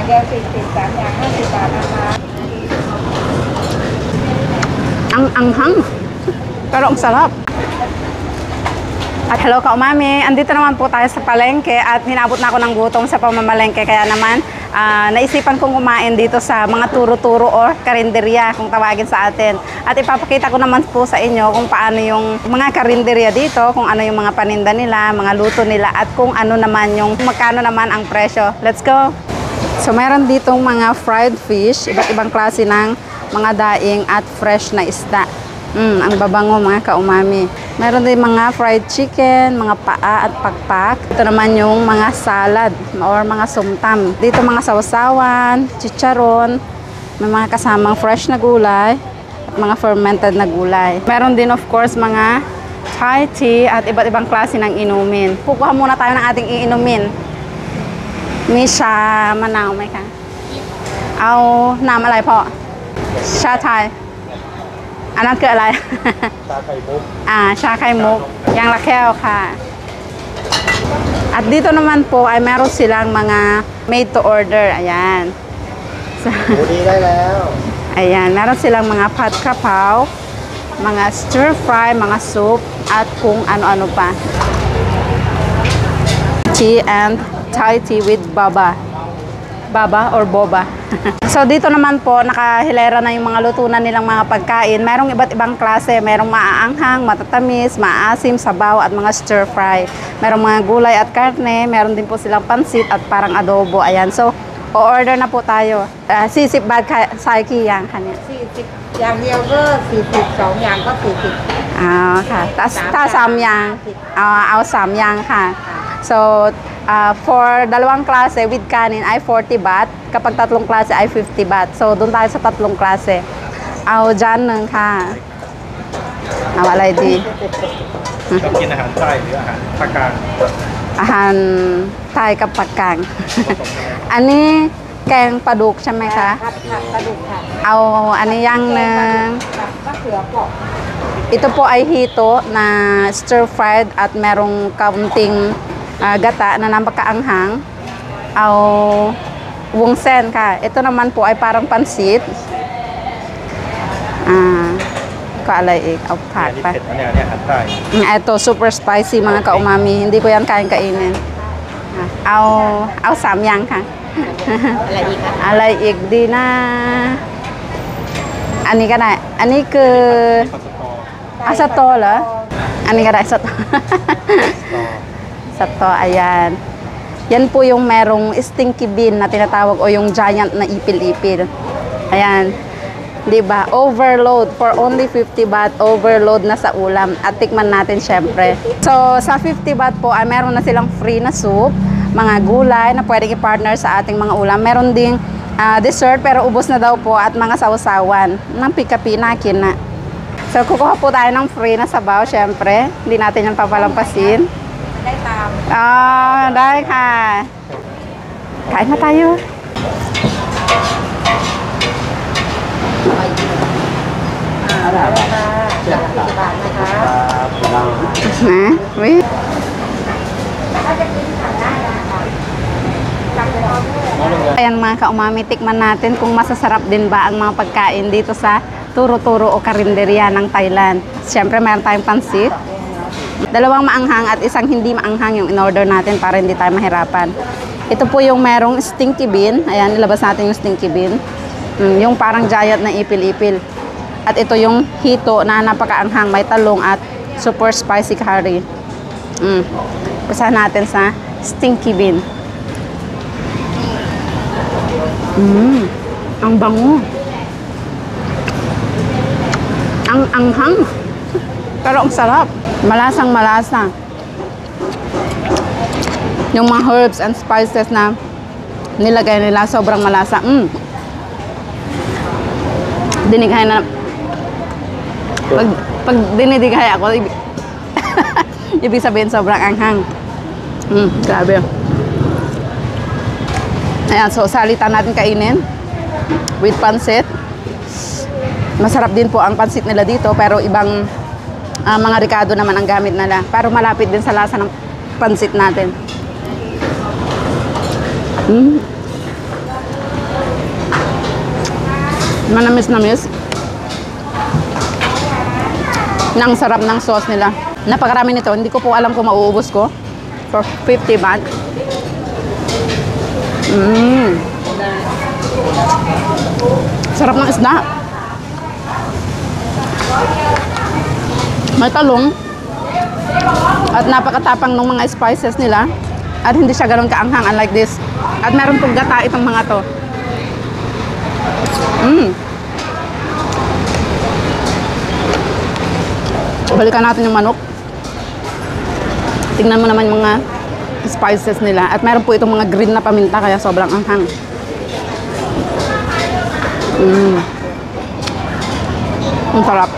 เดียว40 3อย่าง50 บาทนะคะ Ang anghang. Pero ang sarap. At hello ka-umami, andito naman po tayo sa palengke at hinabot na ako ng gutom sa pamamalengke. Kaya naman, naisipan kong kumain dito sa mga turo-turo o karinderya kung tawagin sa atin. At ipapakita ko naman po sa inyo kung paano yung mga karinderya dito, kung ano yung mga paninda nila, mga luto nila, at kung ano naman yung magkano naman ang presyo. Let's go! So meron ditong mga fried fish, iba't ibang klase ng mga daing at fresh na isda. Ang babango mga ka-umami. Meron din mga fried chicken, mga paa at pakpak. Ito naman yung mga salad or mga sumtam. Dito mga sausawan, chicharon, may mga kasamang fresh na gulay at mga fermented na gulay. Meron din of course mga Thai tea at iba't ibang klase ng inumin. Kukuha muna tayo ng ating iinumin. Misha manaw may ka? Aoน้ำอะไรพ่อชาไทย อันนั้นคืออะไร ชาไข่มุก ชาไข่มุกyang laแก้วค่ะ at dito naman po ay meron silang mga made to order. Ayan. Uliได้แล้ว Ayan, meron silang mga pat kapaw, mga stir fry, mga soup, at kung ano-ano pa. Tea and Thai tea with baba. Baba or boba. So dito naman po nakahilera na yung mga lutunan nilang mga pagkain. Merong iba't ibang klase, merong maaanghang, matatamis, maasim, sabaw at mga stir fry. Merong mga gulay at karne, meron din po silang pansit at parang adobo. Ayan. So o-order na po tayo. 40 บาทใส่กี่อย่างคะเนี่ย 40 อย่างเดียวก็40 2อย่างก็40 ค่ะถ้า3อย่างเอา3อย่างค่ะ so for dalawang klase with kanin ay 40 baht. Kapag tatlong klase ay 50 baht. So, doon tayo sa tatlong klase. Ao dyanนึงค่ะเอาอะไรดี ชอบกินอาหารไทยหรืออาหารภาคกลาง อาหารไทยกับภาคกลาง อันนี้แกงปลาดุกใช่ไหมคะ ผัดปลาดุกค่ะ เอาอันนี้ย่างนึง มะเขือเปราะ Ito po ay hito na stir-fried at merong kaunting gata na napakaanghang. Au wongsen ka. Ito naman po ay parang pansit. Kaalay au pat pa. อันนี้อาหารไทย Ito super spicy mga ka-umami. Hindi ko yan kain-kainin. Au samyang ka. อะไรอีกคะ Alay ik di na. อันนี้ก็ได้ อันนี้คือ sa toเหรอ อันนี้ก็ได้ sa to. Sa to, ayan. Yan po yung merong stinky bean na tinatawag o yung giant na ipil-ipil. Ayan. Diba? Overload. For only 50 baht, overload na sa ulam. At tikman natin syempre. So, sa 50 baht po, ay meron na silang free na soup, mga gulay na pwedeng i-partner sa ating mga ulam. Meron ding dessert pero ubos na daw po at mga sausawan ng pika-pinakin na. So, kukuha po tayo ng free na sabaw, syempre. Hindi natin yan papalampasin. ได้ตาม ได้ค่ะ kain na tayo. Ayan mga ka-umami, tikman natin kung masasarap din ba ang mga pagkain dito sa turo-turo o karinderya ng Thailand. Siyempre meron tayong pansit, dalawang maanghang at isang hindi maanghang yung in-order natin para hindi tayo mahirapan. Ito po yung merong stinky bean. Ayan, ilabas natin yung stinky bean. Yung parang giant na ipil-ipil. At ito yung hito na napakaanghang, may talong at super spicy curry. Usahan natin sa stinky bean. Ang bango. Ang anghang. Pero ang sarap. Malasang malasa. Yung mga herbs and spices na nilagay nila, sobrang malasa. Dinighay na. Pag dinidighay ako, ibig sabihin sobrang anghang. Grabe. Ayan, so salitan natin kainin with pansit. Masarap din po ang pansit nila dito, pero ibang mga ricado naman ang gamit nila. Pero malapit din sa lasa ng pansit natin. Manamis-namis. Nang sarap ng sauce nila. Napakarami nito. Hindi ko po alam kung mauubos ko. For 50 baht. Sarap ng isda. May talong. At napakatapang ng mga spices nila. At hindi siya ganun kaanghang unlike this. At meron pong gata itong mga to. Balikan natin yung manok. Tingnan mo naman yung mga spices nila. At meron po itong mga green na paminta kaya sobrang anghang. Ang sarap.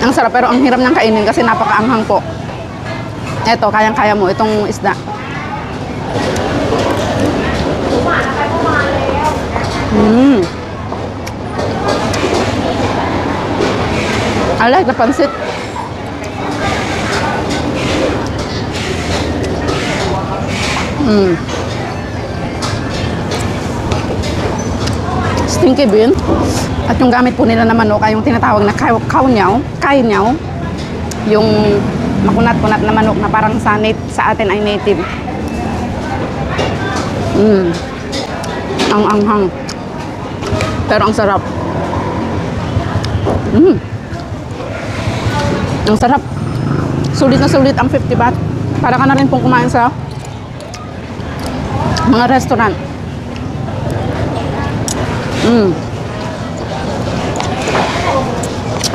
Ang sarap pero ang hirap niyang kainin kasi napakaanghang po. Eto, kayang-kaya mo itong isda. I like the pansit. Stinky bean. At yung gamit po nila na manok ay yung tinatawag na kaunyaw. Yung makunat-kunat na manok na parang sa atin ay native. Ang anghang. Pero ang sarap. Ang sarap. Sulit na sulit ang 50 baht. Para ka na rin pong kumain sa mga restaurant.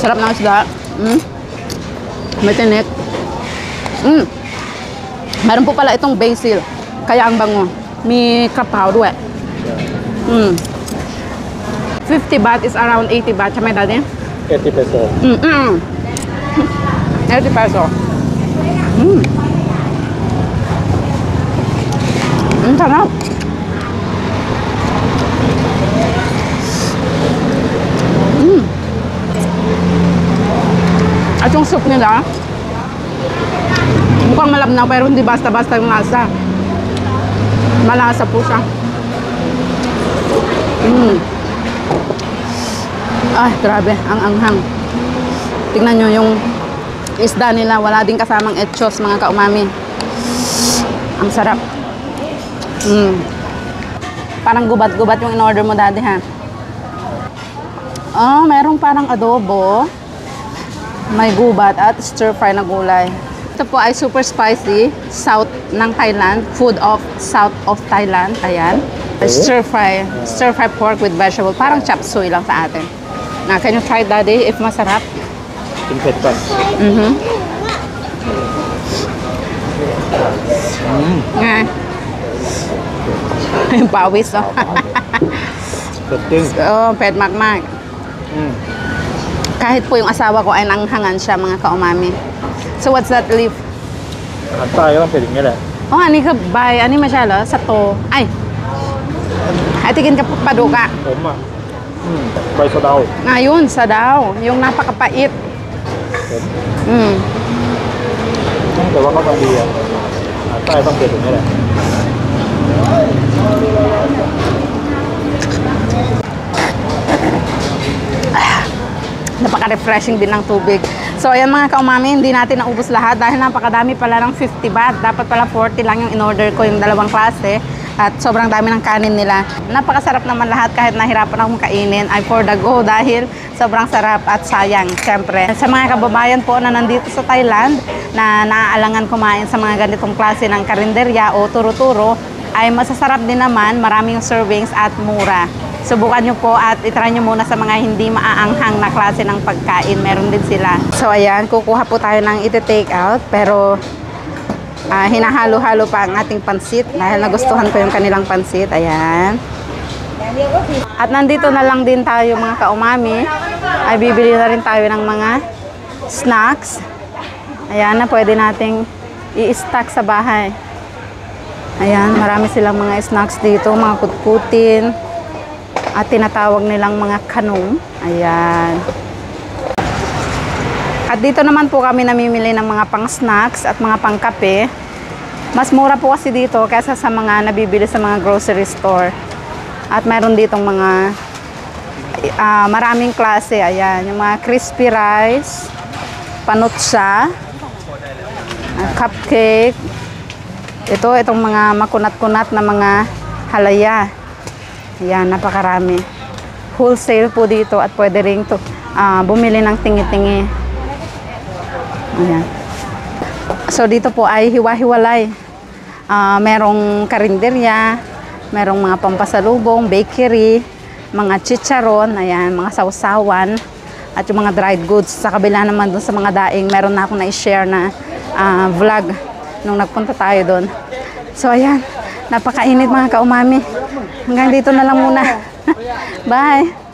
Sarap ng isda. May tinik. Meron po pala itong basil. Kaya ang bango. May kapawด้วย. 50 baht is around 80 baht. Chamay dati? 80 peso. 80 peso. Ang sarap. At yung soup nila, mukhang malabnaw pero hindi basta-basta yung lasa. Malasa po siya. Ay, grabe. Ang anghang. Tingnan nyo yung isda nila. Wala din kasamang etchos, mga kaumami. Ang sarap. Parang gubat-gubat yung in-order mo dati, ha? Oh, merong parang adobo. May gubat at stir-fry na gulay. Ito po ay super spicy. South ng Thailand. Food of South of Thailand. Ayan. Stir-fry. Stir-fry pork with vegetable. Parang chop suey lang sa atin. Can you try, Daddy, if masarap? กินเผ็ดก่อน Nga. Yung pawis, oh. เผ็ดจริง Oh, pet mากKahit po yung asawa ko ay nanghangan siya, mga kaumami. So, what's that leaf? อาหารใต้ก็ต้องเผ็ดอย่างนี้แหละ Oh, ani ka bay. Ani masyalo? Sato. Ay. Ay, tigin ka paduka. ผมอ่ะใบสะเดา Ngayon, sa daw. Yung napakapait. แต่ว่าเขาทำดีอ่ะอาหารใต้ต้องเผ็ดอย่างนี้แหละ Napaka-refreshing din ng tubig. So, ayan mga kaumami, hindi natin naubos lahat dahil napakadami pala ng 50 baht. Dapat pala 40 lang yung in-order ko, yung dalawang klase. At sobrang dami ng kanin nila. Napakasarap naman lahat kahit nahirapan akong kainin. Ay for the go dahil sobrang sarap at sayang, syempre. Sa mga kababayan po na nandito sa Thailand na naaalangan kumain sa mga ganitong klase ng karinderya o turo-turo, ay masasarap din naman, maraming servings at mura. Subukan nyo po at itry nyo muna sa mga hindi maaanghang na klase ng pagkain. Meron din sila. So ayan, kukuha po tayo ng iti-take out. Pero hinahalo-halo pa ang ating pansit. Dahil nagustuhan ko yung kanilang pansit. Ayan. At nandito na lang din tayo mga kaumami. Ay bibili na rin tayo ng mga snacks. Ayan na pwede nating i-stack sa bahay. Ayan, marami silang mga snacks dito. Mga kutkutin. At tinatawag nilang mga kanong. Ayan. At dito naman po kami namimili ng mga pang-snacks at mga pang-kape. Mas mura po kasi dito kaysa sa mga nabibili sa mga grocery store. At mayroon ditong mga maraming klase. Ayan, yung mga crispy rice, panutsa, cupcake. Itong mga makunat-kunat na mga halaya. Ayan, napakarami. Wholesale po dito at pwede rin bumili ng tingi-tingi. Ayan. So dito po ay hiwa-hiwalay. Merong karinderya, merong mga pampasalubong, bakery, mga chicharon, ayan, mga sausawan, at yung mga dried goods. Sa kabila naman dun sa mga daing, meron na akong na-share na vlog nung nagpunta tayo doon. So ayan, napakainit mga kaumami. Hanggang dito na lang muna. Bye!